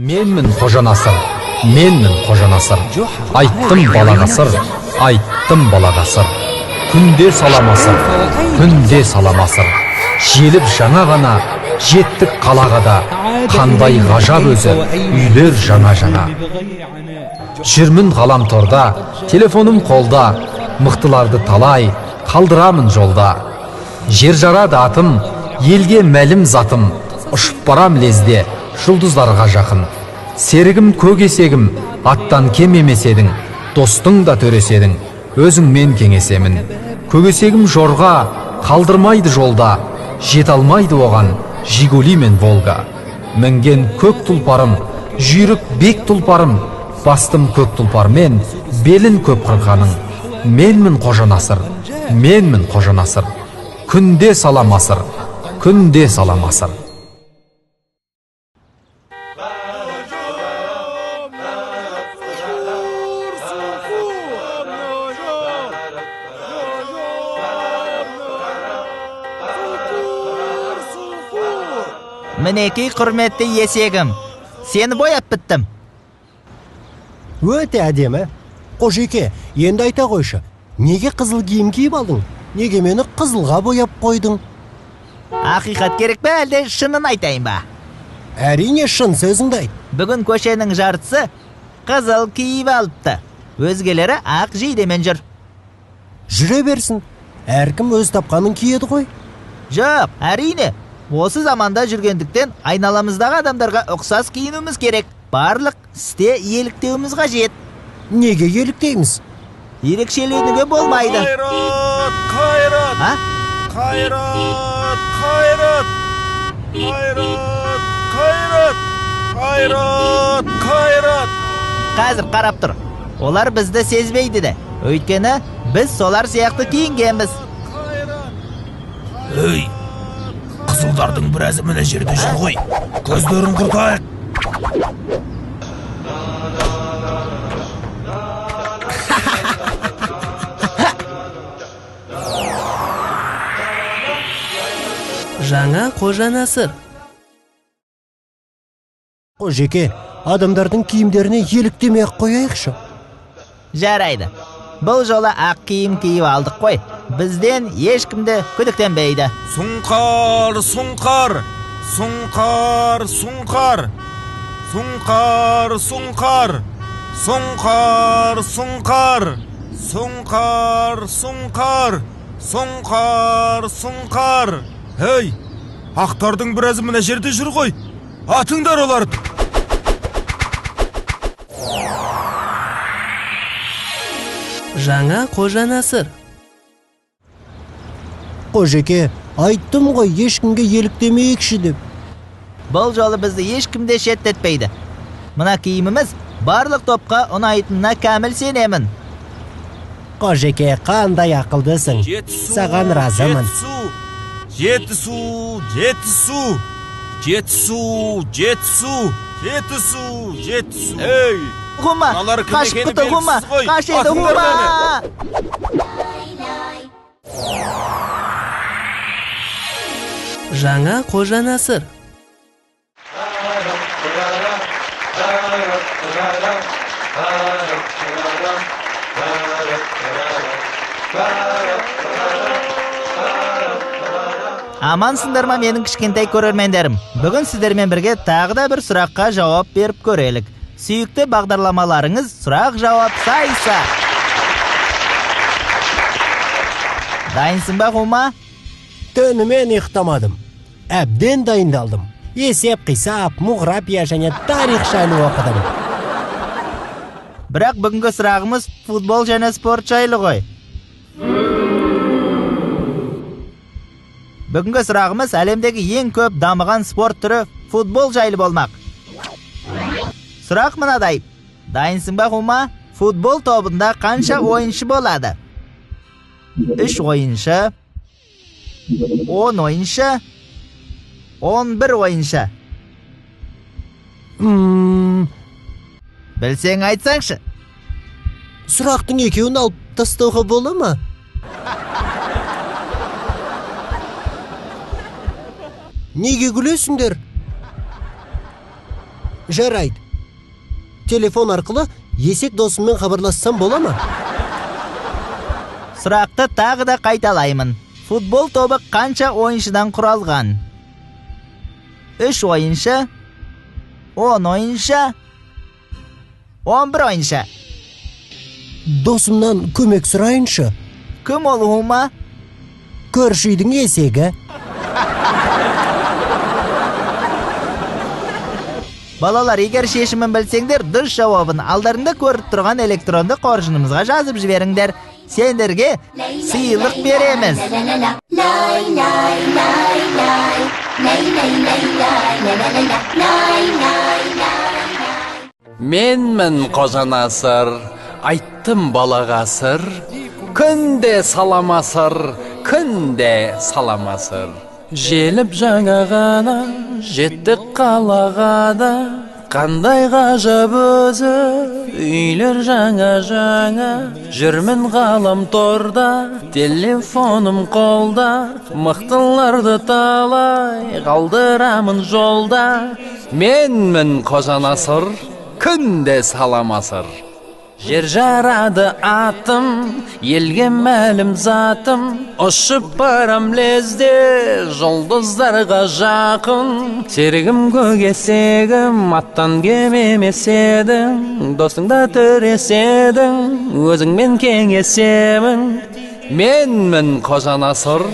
Менмін Қожа Насыр, менмін Қожа Насыр. Айттым балаға сыр, айттым балаға сыр. Күнде саламасыр, күнде саламасыр. Желіп жаңа ғана, жеттік қалаға да. Қандай ғажап өзі, үйлер жаңа-жаңа. Жүрмін ғаламторда, телефоным қолда. Мықтыларды талай, қалдырамын жолда. Жер жарады атым, елге мәлім затым. Ұшып барам лезде, жұлдыздарға жақын. Серігім көк есегім, аттан кем емес едің. Достың да төреседің, өзіңмен кеңесемін. Көк есегім жорға, қалдырмайды жолда. Жет алмайды оған, Жигули мен Волга. Мінген көк тұлпарым, жүйрік бек тұлпарым. Бастым көк тұлпармен, белін көп қырқаның. Менмін Қожа Насыр, менмін Қожа Насыр. Күнде саламасыр, күнде саламасыр. Мінекей құрметті есегім, сені бояп біттім. Өте әдемі. Қожеке, енді айта қойшы, неге қызыл киім киіп алдың? Неге мені қызылға бояп қойдың? Ақиқат керек пе, әлде шынын айтайын ба? Әрине шын сөзіңді айт. Бүгін көшенің жартысы қызыл киіп алыпты. Өзгелері ақ жейдемен жүр. Жүре берсін. Әркім өз тапқанын киеді ғой. Жоқ, әрине. Осы заманда жүргендіктен айналамыздағы адамдарға ұқсас киінуіміз керек. Барлық істе еліктеуіміз қажет. Неге еліктейміз? Ерекшеленуге болмайды. Қайрат, қайрат. А? Қайрат, қайрат. Қайрат, қайрат. Қайрат, қайрат. Қазір қарап тұр. Олар бізді сезбейді де. Өйткені біз солар сияқты киінгенбіз. Ей, қызылдардың біразы мына жерде жүр ғой. Көздерін құртайық. Жаңа Қожа Насыр. Қожеке, адамдардың киімдеріне еліктемей-ақ қояйықшы. Жарайды. Бұл жолы ақ киім киіп алдық қой. Бізден ешкімді күдіктенбейді. Сұңқар, сұңқар. Сұңқар, сұңқар. Сұңқар, сұңқар. Сұңқар, сұңқар. Сұңқар, сұңқар. Сұңқар, сұңқар. Ей, ақтардың біразы мына жерде жүр ғой. Атыңдар оларды. Жаңа Қожа Насыр. Қожеке, айттым ғой ешкімге еліктемейікші деп. Бұл жолы бізді ешкімде шеттетпейді. Мына киіміміз барлық топқа ұнайтынына кәміл сенемін. Қожеке, қандай ақылдысың. Саған разымын. Жетісу, жетісу. Жетісу, жетісу. Жетісу, жетісу. Ей! Ғұма, Аналар кім қашып екені күті Ғұма, белгісіз ғой. қаш еді Атыңдар Ғұма. Жаңа Қожа Насыр. Амансыңдар ма менің кішкентай көрермендерім? Бүгін сіздермен бірге тағы да бір сұраққа жауап беріп көрелік. Сүйікті бағдарламаларыңыз сұрақ-жауап сайысы. Дайынсың ба, Ғұма? Түнімен ұйықтамадым. Әбден дайындалдым. Есеп, қисап, мұғрапия және тарих жайлы оқыдым. Бірақ бүгінгі сұрағымыз футбол және спорт жайлы ғой. Бүгінгі сұрағымыз әлемдегі ең көп дамыған спорт түрі футбол жайлы болмақ. Сұрақ мынадай. Дайынсың ба, Ғұма? Футбол тобында қанша ойыншы болады? 3 ойыншы, 10 ойыншы, 11 ойыншы. Білсең айтсаңшы. Сұрақтың екеуін алып тастауға бола ма? Неге күлесіңдер? Жарайды. Телефон арқылы есек досыммен хабарлассам бола ма? Сұрақты тағы да қайталаймын. Футбол тобы қанша ойыншыдан құралған? 3 ойыншы, 10 ойыншы, 11 ойыншы. Досымнан көмек сұрайыншы. Кім ол Хума? Көрші үйдің есегі. Балалар, егер шешімін білсеңдер, дұрыс жауабын алдарында көріп тұрған электронды қоржынымызға жазып жіберіңдер. Сендерге сыйлық береміз. Менмін Қожа Насыр, айттым балаға сыр, күнде саламасыр, күнде саламасыр. Желіп жаңа ғана, жеттік қалаға да, қандай ғажап өзі, үйлер жаңа-жаңа. Жүрмін ғаламторда, телефоным қолда, мықтыларды талай, қалдырамын жолда. Менмін Қожа Насыр, күнде саламасыр. Жер жарады атым, елге мәлім затым, ұшып барам лезде, жұлдыздарға жақын. Серігім көгесегім, аттан кемемеседің, досыңда түреседің, өзіңмен кеңесемін. Менмін Қожа Насыр.